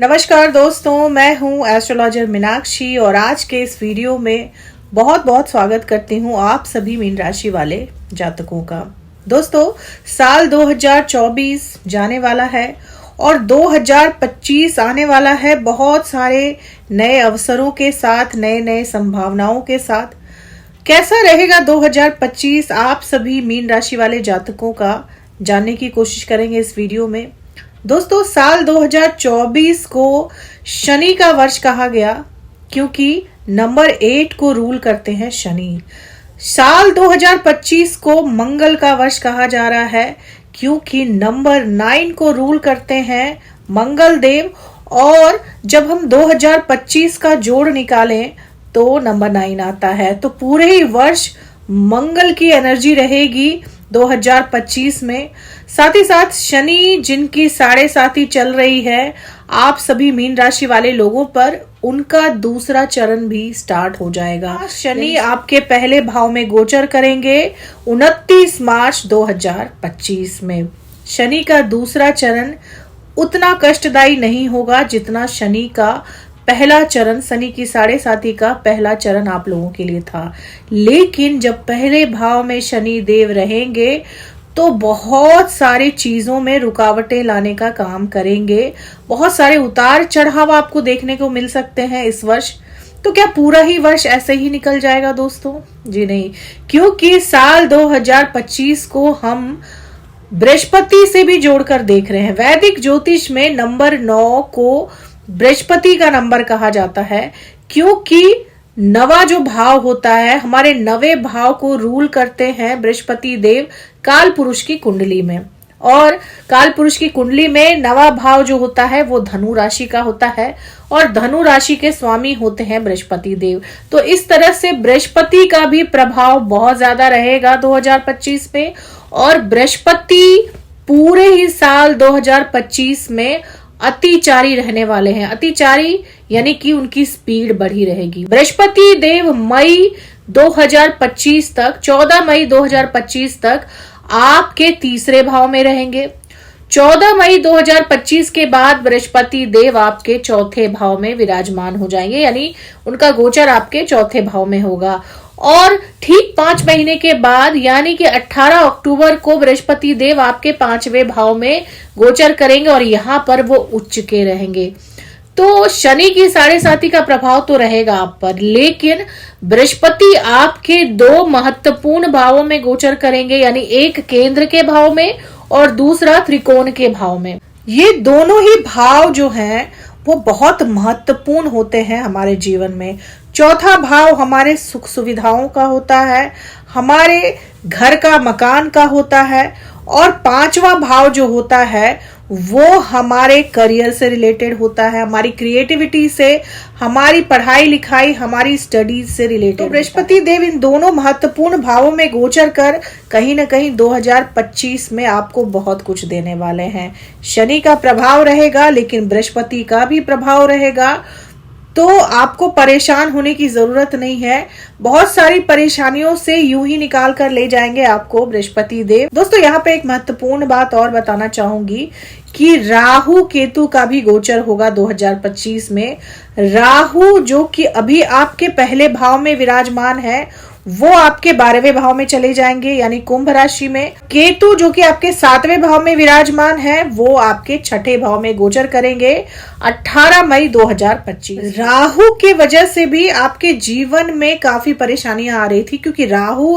नमस्कार दोस्तों, मैं हूं एस्ट्रोलॉजर मीनाक्षी और आज के इस वीडियो में बहुत बहुत स्वागत करती हूं आप सभी मीन राशि वाले जातकों का। दोस्तों, साल 2024 जाने वाला है और 2025 आने वाला है बहुत सारे नए अवसरों के साथ, नए नए संभावनाओं के साथ। कैसा रहेगा 2025 आप सभी मीन राशि वाले जातकों का जानने की कोशिश करेंगे इस वीडियो में। दोस्तों, साल 2024 को शनि का वर्ष कहा गया क्योंकि नंबर 8 को रूल करते हैं शनि। साल 2025 को मंगल का वर्ष कहा जा रहा है क्योंकि नंबर 9 को रूल करते हैं मंगल देव। और जब हम 2025 का जोड़ निकालें तो नंबर 9 आता है। तो पूरे ही वर्ष मंगल की एनर्जी रहेगी 2025 में। साथ ही साथ शनि जिनकी 7.5 चल रही है, आप सभी मीन राशि वाले लोगों पर उनका दूसरा चरण भी स्टार्ट हो जाएगा। शनि आपके पहले भाव में गोचर करेंगे 29 मार्च 2025 में। शनि का दूसरा चरण उतना कष्टदायी नहीं होगा जितना शनि का पहला चरण, शनि की 7.5 का पहला चरण आप लोगों के लिए था। लेकिन जब पहले भाव में शनि देव रहेंगे तो बहुत सारी चीजों में रुकावटें लाने का काम करेंगे। बहुत सारे उतार चढ़ाव आपको देखने को मिल सकते हैं इस वर्ष। तो क्या पूरा ही वर्ष ऐसे ही निकल जाएगा दोस्तों? जी नहीं, क्योंकि साल 2025 को हम बृहस्पति से भी जोड़कर देख रहे हैं। वैदिक ज्योतिष में नंबर 9 को बृहस्पति का नंबर कहा जाता है क्योंकि नवा जो भाव होता है, हमारे नवे भाव को रूल करते हैं बृहस्पति देव काल पुरुष की कुंडली में। और काल पुरुष की कुंडली में नवा भाव जो होता है वो धनु राशि का होता है और धनु राशि के स्वामी होते हैं बृहस्पति देव। तो इस तरह से बृहस्पति का भी प्रभाव बहुत ज्यादा रहेगा 2025 में। और बृहस्पति पूरे ही साल 2025 में अतिचारी रहने वाले हैं। अतिचारी यानी कि उनकी स्पीड बढ़ी रहेगी। बृहस्पति देव मई 2025 तक, 14 मई 2025 तक आपके तीसरे भाव में रहेंगे। 14 मई 2025 के बाद बृहस्पति देव आपके चौथे भाव में विराजमान हो जाएंगे, यानी उनका गोचर आपके चौथे भाव में होगा। और ठीक 5 महीने के बाद यानी कि 18 अक्टूबर को बृहस्पति देव आपके 5वें भाव में गोचर करेंगे और यहां पर वो उच्च के रहेंगे। तो शनि की 7.5 का प्रभाव तो रहेगा आप पर, लेकिन बृहस्पति आपके 2 महत्वपूर्ण भावों में गोचर करेंगे, यानी एक केंद्र के भाव में और दूसरा त्रिकोण के भाव में। ये दोनों ही भाव जो हैं वो बहुत महत्वपूर्ण होते हैं हमारे जीवन में। चौथा भाव हमारे सुख सुविधाओं का होता है, हमारे घर का, मकान का होता है। और 5वां भाव जो होता है वो हमारे करियर से रिलेटेड होता है, हमारी क्रिएटिविटी से, हमारी पढ़ाई लिखाई, हमारी स्टडीज से रिलेटेड। तो बृहस्पति देव इन दोनों महत्वपूर्ण भावों में गोचर कर कहीं ना कहीं 2025 में आपको बहुत कुछ देने वाले हैं। शनि का प्रभाव रहेगा लेकिन बृहस्पति का भी प्रभाव रहेगा। तो आपको परेशान होने की जरूरत नहीं है। बहुत सारी परेशानियों से यूं ही निकाल कर ले जाएंगे आपको बृहस्पति देव। दोस्तों, यहाँ पे एक महत्वपूर्ण बात और बताना चाहूंगी कि राहु केतु का भी गोचर होगा 2025 में। राहु जो कि अभी आपके पहले भाव में विराजमान है वो आपके 12वें भाव में चले जाएंगे, यानी कुंभ राशि में। केतु जो कि आपके 7वें भाव में विराजमान है वो आपके 6ठे भाव में गोचर करेंगे 18 मई 2025। राहु की वजह से भी आपके जीवन में काफी परेशानियां आ रही थी क्योंकि राहु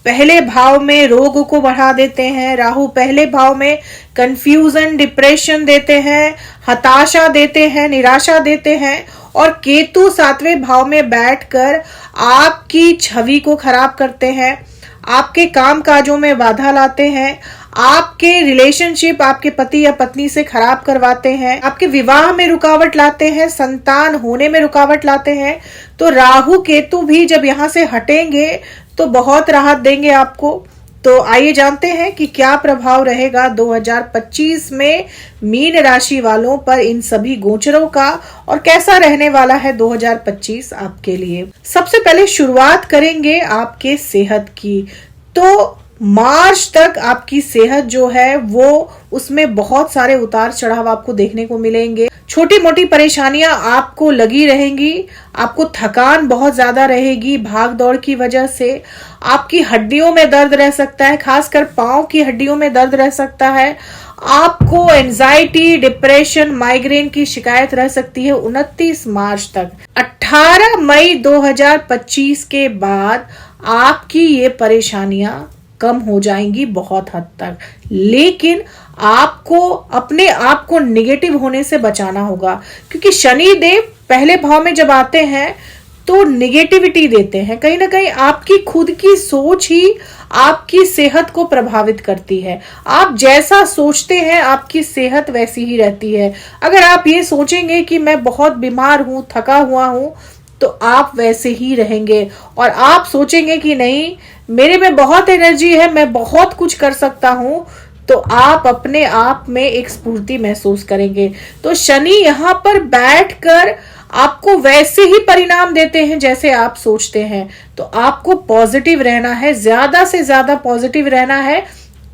पहले भाव में रोग को बढ़ा देते हैं। राहु पहले भाव में कंफ्यूजन, डिप्रेशन देते हैं, हताशा देते हैं, निराशा देते हैं। और केतु 7वें भाव में बैठकर आपकी छवि को खराब करते हैं, आपके काम काजों में बाधा लाते हैं, आपके रिलेशनशिप आपके पति या पत्नी से खराब करवाते हैं, आपके विवाह में रुकावट लाते हैं, संतान होने में रुकावट लाते हैं। तो राहु केतु भी जब यहां से हटेंगे तो बहुत राहत देंगे आपको। तो आइए जानते हैं कि क्या प्रभाव रहेगा 2025 में मीन राशि वालों पर इन सभी गोचरों का और कैसा रहने वाला है 2025 आपके लिए। सबसे पहले शुरुआत करेंगे आपके सेहत की। तो मार्च तक आपकी सेहत जो है वो उसमें बहुत सारे उतार चढ़ाव आपको देखने को मिलेंगे। छोटी मोटी परेशानियां आपको लगी रहेंगी, आपको थकान बहुत ज्यादा रहेगी भाग दौड़ की वजह से, आपकी हड्डियों में दर्द रह सकता है, खासकर पांव की हड्डियों में दर्द रह सकता है, आपको एंजाइटी, डिप्रेशन, माइग्रेन की शिकायत रह सकती है 29 मार्च तक। 18 मई 2025 के बाद आपकी ये परेशानियां कम हो जाएंगी बहुत हद तक, लेकिन आपको अपने आप को निगेटिव होने से बचाना होगा, क्योंकि शनि देव पहले भाव में जब आते हैं तो निगेटिविटी देते हैं। कहीं ना कहीं आपकी खुद की सोच ही आपकी सेहत को प्रभावित करती है। आप जैसा सोचते हैं आपकी सेहत वैसी ही रहती है। अगर आप ये सोचेंगे कि मैं बहुत बीमार हूं, थका हुआ हूं, तो आप वैसे ही रहेंगे। और आप सोचेंगे कि नहीं, मेरे में बहुत एनर्जी है, मैं बहुत कुछ कर सकता हूं, तो आप अपने आप में एक स्फूर्ति महसूस करेंगे। तो शनि यहाँ पर बैठकर आपको वैसे ही परिणाम देते हैं जैसे आप सोचते हैं। तो आपको पॉजिटिव रहना है, ज्यादा से ज्यादा पॉजिटिव रहना है,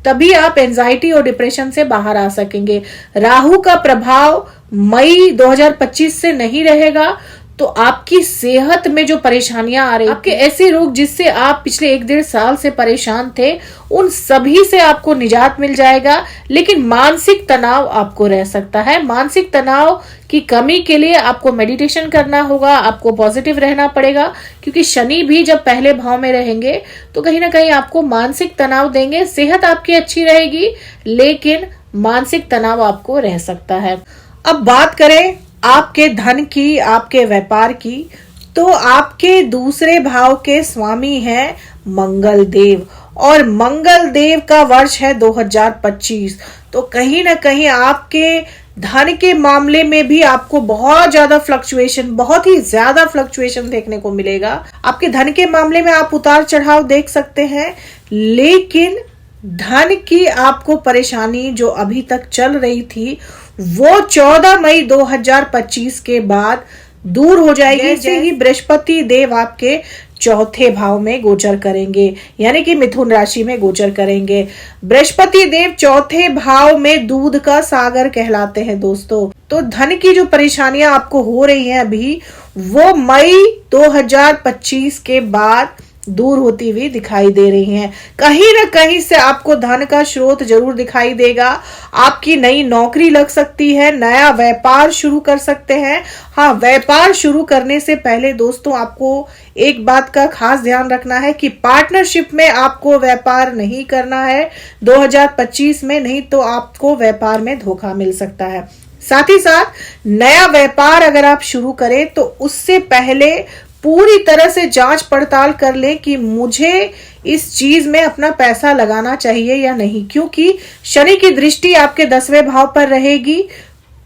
तभी आप एंजाइटी और डिप्रेशन से बाहर आ सकेंगे। राहु का प्रभाव मई 2025 से नहीं रहेगा, तो आपकी सेहत में जो परेशानियां आ रही, आपके ऐसे रोग जिससे आप पिछले 1-1.5 साल से परेशान थे, उन सभी से आपको निजात मिल जाएगा। लेकिन मानसिक तनाव आपको रह सकता है। मानसिक तनाव की कमी के लिए आपको मेडिटेशन करना होगा, आपको पॉजिटिव रहना पड़ेगा, क्योंकि शनि भी जब पहले भाव में रहेंगे तो कहीं ना कहीं आपको मानसिक तनाव देंगे। सेहत आपकी अच्छी रहेगी, लेकिन मानसिक तनाव आपको रह सकता है। अब बात करें आपके धन की, आपके व्यापार की, तो आपके दूसरे भाव के स्वामी हैं मंगल देव, और मंगल देव का वर्ष है 2025। तो कहीं ना कहीं आपके धन के मामले में भी आपको बहुत ज्यादा फ्लक्चुएशन, बहुत ही ज्यादा फ्लक्चुएशन देखने को मिलेगा। आपके धन के मामले में आप उतार चढ़ाव देख सकते हैं, लेकिन धन की आपको परेशानी जो अभी तक चल रही थी वो 14 मई 2025 के बाद दूर हो जाएगी। जैसे ही बृहस्पति देव आपके चौथे भाव में गोचर करेंगे, यानी कि मिथुन राशि में गोचर करेंगे। बृहस्पति देव चौथे भाव में दूध का सागर कहलाते हैं दोस्तों। तो धन की जो परेशानियां आपको हो रही हैं अभी, वो मई 2025 के बाद दूर होती हुई दिखाई दे रही हैं। कहीं ना कहीं से आपको धन का स्रोत जरूर दिखाई देगा। आपकी नई नौकरी लग सकती है, नया व्यापार शुरू कर सकते हैं। हाँ, व्यापार शुरू करने से पहले दोस्तों आपको एक बात का खास ध्यान रखना है कि पार्टनरशिप में आपको व्यापार नहीं करना है 2025 में, नहीं तो आपको व्यापार में धोखा मिल सकता है। साथ ही साथ नया व्यापार अगर आप शुरू करें तो उससे पहले पूरी तरह से जांच पड़ताल कर ले कि मुझे इस चीज में अपना पैसा लगाना चाहिए या नहीं, क्योंकि शनि की दृष्टि आपके 10वें भाव पर रहेगी।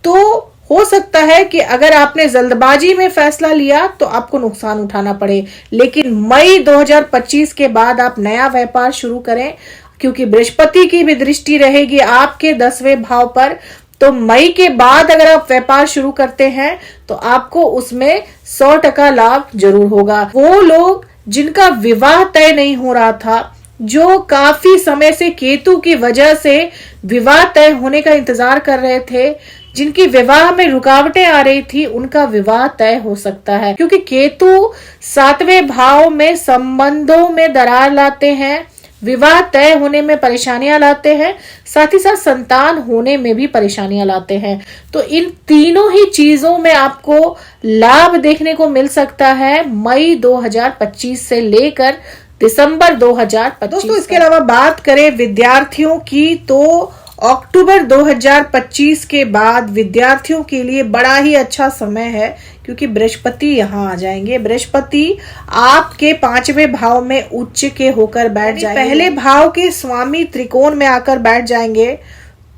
तो हो सकता है कि अगर आपने जल्दबाजी में फैसला लिया तो आपको नुकसान उठाना पड़े, लेकिन मई 2025 के बाद आप नया व्यापार शुरू करें, क्योंकि बृहस्पति की भी दृष्टि रहेगी आपके 10वें भाव पर। तो मई के बाद अगर आप व्यापार शुरू करते हैं तो आपको उसमें 100% लाभ जरूर होगा। वो लोग जिनका विवाह तय नहीं हो रहा था, जो काफी समय से केतु की वजह से विवाह तय होने का इंतजार कर रहे थे, जिनकी विवाह में रुकावटें आ रही थी, उनका विवाह तय हो सकता है, क्योंकि केतु 7वें भाव में संबंधों में दरार लाते हैं, विवाह तय होने में परेशानियां लाते हैं, साथ ही साथ संतान होने में भी परेशानियां लाते हैं। तो इन तीनों ही चीजों में आपको लाभ देखने को मिल सकता है मई 2025 से लेकर दिसंबर 2025। दोस्तों, इसके अलावा बात करें विद्यार्थियों की, तो अक्टूबर 2025 के बाद विद्यार्थियों के लिए बड़ा ही अच्छा समय है, क्योंकि बृहस्पति यहाँ आ जाएंगे। बृहस्पति आपके 5वें भाव में उच्च के होकर बैठ जाएंगे, पहले भाव के स्वामी त्रिकोण में आकर बैठ जाएंगे।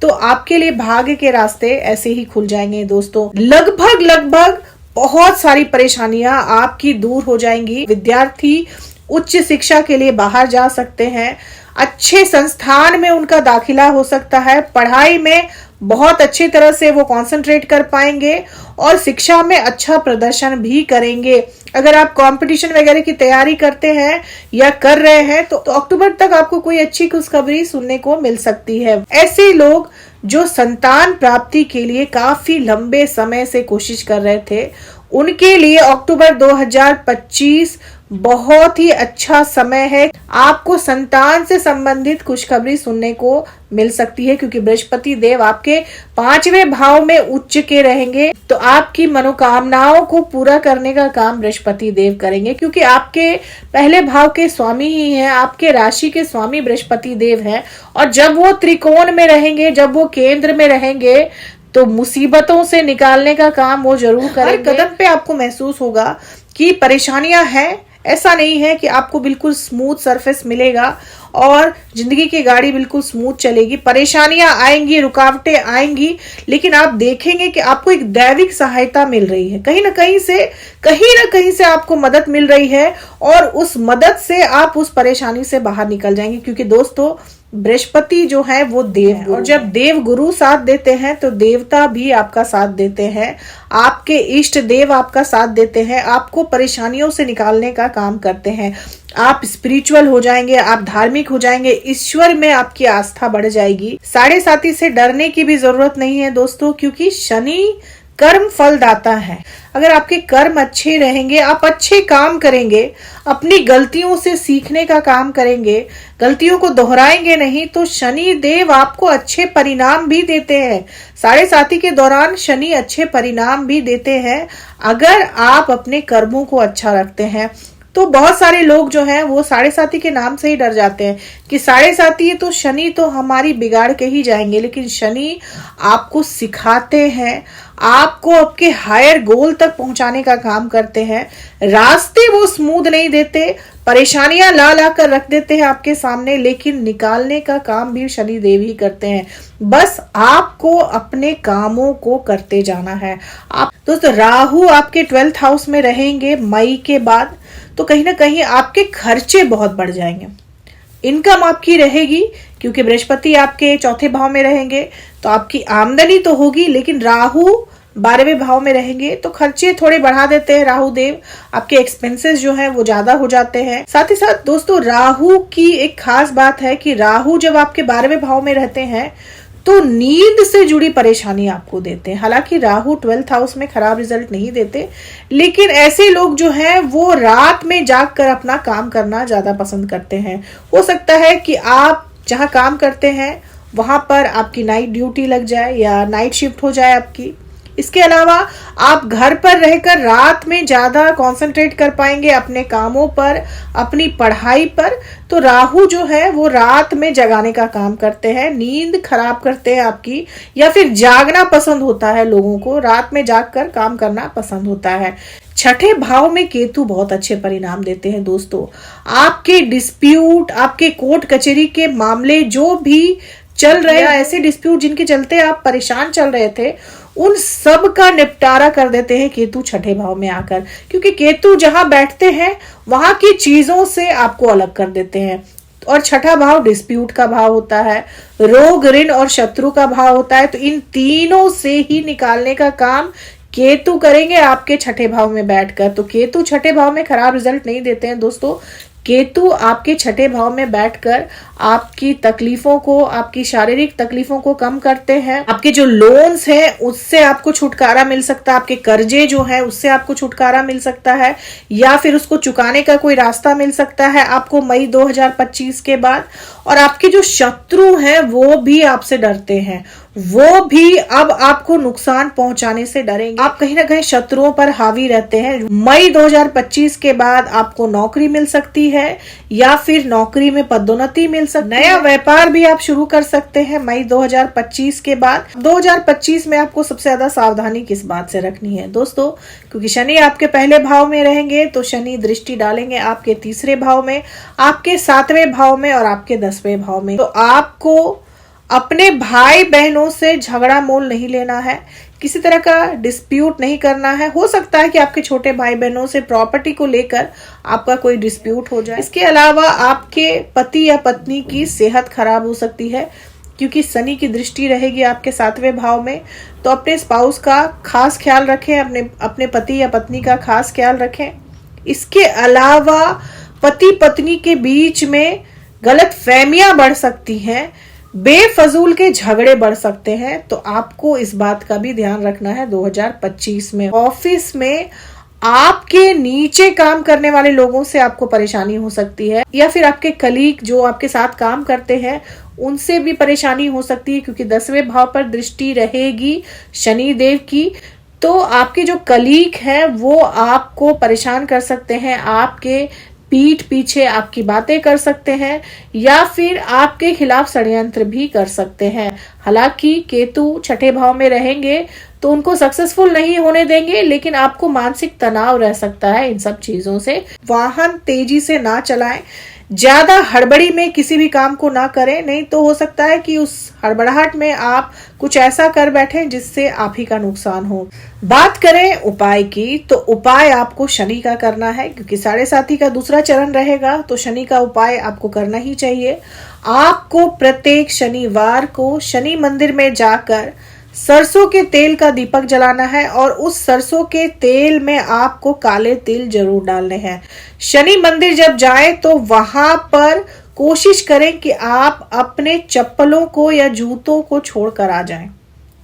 तो आपके लिए भाग्य के रास्ते ऐसे ही खुल जाएंगे दोस्तों। लगभग बहुत सारी परेशानियां आपकी दूर हो जाएंगी। विद्यार्थी उच्च शिक्षा के लिए बाहर जा सकते हैं, अच्छे संस्थान में उनका दाखिला हो सकता है, पढ़ाई में बहुत अच्छी तरह से वो कंसंट्रेट कर पाएंगे और शिक्षा में अच्छा प्रदर्शन भी करेंगे। अगर आप कंपटीशन वगैरह की तैयारी करते हैं या कर रहे हैं तो अक्टूबर तक आपको कोई अच्छी खुशखबरी सुनने को मिल सकती है। ऐसे लोग जो संतान प्राप्ति के लिए काफी लंबे समय से कोशिश कर रहे थे, उनके लिए अक्टूबर 2025 बहुत ही अच्छा समय है। आपको संतान से संबंधित खुशखबरी सुनने को मिल सकती है, क्योंकि बृहस्पति देव आपके 5वें भाव में उच्च के रहेंगे, तो आपकी मनोकामनाओं को पूरा करने का काम बृहस्पति देव करेंगे, क्योंकि आपके पहले भाव के स्वामी ही हैं, आपके राशि के स्वामी बृहस्पति देव हैं। और जब वो त्रिकोण में रहेंगे, जब वो केंद्र में रहेंगे, तो मुसीबतों से निकालने का काम वो जरूर करेंगे। हर कदम पे आपको महसूस होगा कि परेशानियां हैं। ऐसा नहीं है कि आपको बिल्कुल स्मूथ सरफेस मिलेगा और जिंदगी की गाड़ी बिल्कुल स्मूथ चलेगी। परेशानियां आएंगी, रुकावटें आएंगी, लेकिन आप देखेंगे कि आपको एक दैविक सहायता मिल रही है। कहीं ना कहीं से आपको मदद मिल रही है, और उस मदद से आप उस परेशानी से बाहर निकल जाएंगे। क्योंकि दोस्तों, बृहस्पति जो है वो देव गुरु, और जब देव गुरु साथ देते हैं तो देवता भी आपका साथ देते हैं, आपके इष्ट देव आपका साथ देते हैं, आपको परेशानियों से निकालने का काम करते हैं। आप स्पिरिचुअल हो जाएंगे, आप धार्मिक हो जाएंगे, ईश्वर में आपकी आस्था बढ़ जाएगी। साढ़े साथी से डरने की भी जरूरत नहीं है दोस्तों, क्योंकि शनि कर्म फलदाता है। अगर आपके कर्म अच्छे रहेंगे, आप अच्छे काम करेंगे, अपनी गलतियों से सीखने का काम करेंगे, गलतियों को दोहराएंगे नहीं, तो शनि देव आपको अच्छे परिणाम भी देते हैं। साढ़े साथी के दौरान शनि अच्छे परिणाम भी देते हैं अगर आप अपने कर्मों को अच्छा रखते हैं। तो बहुत सारे लोग जो हैं वो साढ़े साथी के नाम से ही डर जाते हैं कि साढ़े साथी है तो शनि तो हमारी बिगाड़ के ही जाएंगे। लेकिन शनि आपको सिखाते हैं, आपको आपके हायर गोल तक पहुंचाने का काम करते हैं। रास्ते वो स्मूथ नहीं देते, परेशानियां ला ला कर रख देते हैं आपके सामने, लेकिन निकालने का काम भी शनि देव ही करते हैं। बस आपको अपने कामों को करते जाना है। आप दोस्तों, राहु आपके 12th हाउस में रहेंगे मई के बाद, तो कहीं ना कहीं आपके खर्चे बहुत बढ़ जाएंगे। इनकम आपकी रहेगी क्योंकि बृहस्पति आपके 4थे भाव में रहेंगे, तो आपकी आमदनी तो होगी, लेकिन राहु 12वें भाव में रहेंगे तो खर्चे थोड़े बढ़ा देते हैं राहु देव। आपके एक्सपेंसेस जो हैं वो ज्यादा हो जाते हैं। साथ ही साथ दोस्तों, राहु की एक खास बात है कि राहु जब आपके 12वें भाव में रहते हैं तो नींद से जुड़ी परेशानी आपको देते हैं। हालांकि राहु 12th हाउस में खराब रिजल्ट नहीं देते, लेकिन ऐसे लोग जो हैं वो रात में जाग कर अपना काम करना ज्यादा पसंद करते हैं। हो सकता है कि आप जहां काम करते हैं वहां पर आपकी नाइट ड्यूटी लग जाए या नाइट शिफ्ट हो जाए आपकी। इसके अलावा आप घर पर रहकर रात में ज्यादा कंसंट्रेट कर पाएंगे अपने कामों पर, अपनी पढ़ाई पर। तो राहु जो है वो रात में जगाने का काम करते हैं, नींद खराब करते हैं आपकी, या फिर जागना पसंद होता है लोगों को, रात में जागकर काम करना पसंद होता है। 6ठे भाव में केतु बहुत अच्छे परिणाम देते हैं दोस्तों। आपके डिस्प्यूट, आपके कोर्ट कचहरी के मामले जो भी चल रहे हैं, ऐसे डिस्प्यूट जिनके चलते आप परेशान चल रहे थे, उन सब का निपटारा कर देते हैं केतु 6ठे भाव में आकर। क्योंकि केतु जहां बैठते हैं वहां की चीजों से आपको अलग कर देते हैं। और 6ठा भाव डिस्प्यूट का भाव होता है, रोग, ऋण और शत्रु का भाव होता है। तो इन तीनों से ही निकालने का काम केतु करेंगे आपके 6ठे भाव में बैठकर। तो केतु 6ठे भाव में खराब रिजल्ट नहीं देते हैं दोस्तों। केतु आपके 6ठे भाव में बैठकर आपकी तकलीफों को, आपकी शारीरिक तकलीफों को कम करते हैं। आपके जो लोन्स हैं उससे आपको छुटकारा मिल सकता है, आपके कर्जे जो हैं उससे आपको छुटकारा मिल सकता है, या फिर उसको चुकाने का कोई रास्ता मिल सकता है आपको मई 2025 के बाद। और आपके जो शत्रु हैं वो भी आपसे डरते हैं, वो भी अब आपको नुकसान पहुंचाने से डरेंगे। आप कहीं ना कहीं शत्रुओं पर हावी रहते हैं। मई 2025 के बाद आपको नौकरी मिल सकती है, या फिर नौकरी में पदोन्नति मिल सकती है। नया व्यापार भी आप शुरू कर सकते हैं मई 2025 के बाद। 2025 में आपको सबसे ज्यादा सावधानी किस बात से रखनी है दोस्तों? क्योंकि शनि आपके पहले भाव में रहेंगे, तो शनि दृष्टि डालेंगे आपके 3रे भाव में, आपके 7वें भाव में और आपके 10वें भाव में। तो आपको अपने भाई बहनों से झगड़ा मोल नहीं लेना है, किसी तरह का डिस्प्यूट नहीं करना है। हो सकता है कि आपके छोटे भाई बहनों से प्रॉपर्टी को लेकर आपका कोई डिस्प्यूट हो जाए। इसके अलावा आपके पति या पत्नी की सेहत खराब हो सकती है, क्योंकि शनि की दृष्टि रहेगी आपके 7वें भाव में। तो अपने स्पाउस का खास ख्याल रखें, अपने पति या पत्नी का खास ख्याल रखें। इसके अलावा पति पत्नी के बीच में गलत फहमियां बढ़ सकती हैं, बेफजूल के झगड़े बढ़ सकते हैं। तो आपको इस बात का भी ध्यान रखना है 2025 में। ऑफिस में आपके नीचे काम करने वाले लोगों से आपको परेशानी हो सकती है, या फिर आपके कलीग जो आपके साथ काम करते हैं उनसे भी परेशानी हो सकती है, क्योंकि 10वें भाव पर दृष्टि रहेगी शनि देव की। तो आपके जो कलीग हैं वो आपको परेशान कर सकते हैं, आपके पीठ पीछे आपकी बातें कर सकते हैं, या फिर आपके खिलाफ षड्यंत्र भी कर सकते हैं। हालांकि केतु छठे भाव में रहेंगे तो उनको सक्सेसफुल नहीं होने देंगे, लेकिन आपको मानसिक तनाव रह सकता है इन सब चीजों से। वाहन तेजी से ना चलाएं, ज्यादा हड़बड़ी में किसी भी काम को ना करें, नहीं तो हो सकता है कि उस हड़बड़ाहट में आप कुछ ऐसा कर बैठें जिससे आप ही का नुकसान हो। बात करें उपाय की, तो उपाय आपको शनि का करना है, क्योंकि 7.5 का दूसरा चरण रहेगा, तो शनि का उपाय आपको करना ही चाहिए। आपको प्रत्येक शनिवार को शनि मंदिर में जाकर सरसों के तेल का दीपक जलाना है, और उस सरसों के तेल में आपको काले तिल जरूर डालने हैं। शनि मंदिर जब जाएं तो वहां पर कोशिश करें कि आप अपने चप्पलों को या जूतों को छोड़कर आ जाएं।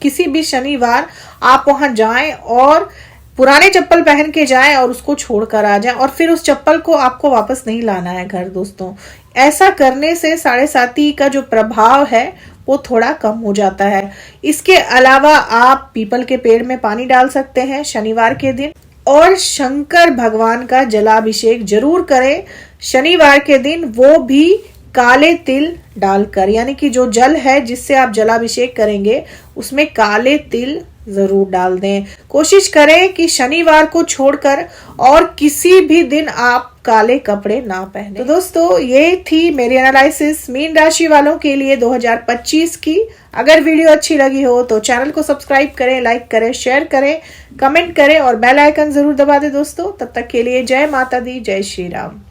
किसी भी शनिवार आप वहां जाएं और पुराने चप्पल पहन के जाएं और उसको छोड़कर आ जाएं, और फिर उस चप्पल को आपको वापस नहीं लाना है घर। दोस्तों, ऐसा करने से 7.5 का जो प्रभाव है वो थोड़ा कम हो जाता है। इसके अलावा आप पीपल के पेड़ में पानी डाल सकते हैं शनिवार के दिन, और शंकर भगवान का जलाभिषेक जरूर करें शनिवार के दिन, वो भी काले तिल डालकर। यानी कि जो जल है जिससे आप जलाभिषेक करेंगे उसमें काले तिल जरूर डाल दें। कोशिश करें कि शनिवार को छोड़कर और किसी भी दिन आप काले कपड़े ना पहने। तो दोस्तों, ये थी मेरी एनालिसिस मीन राशि वालों के लिए 2025 की। अगर वीडियो अच्छी लगी हो तो चैनल को सब्सक्राइब करें, लाइक करें, शेयर करें, कमेंट करें और बेल आइकन जरूर दबा दें दोस्तों। तब तक के लिए जय माता दी, जय श्री राम।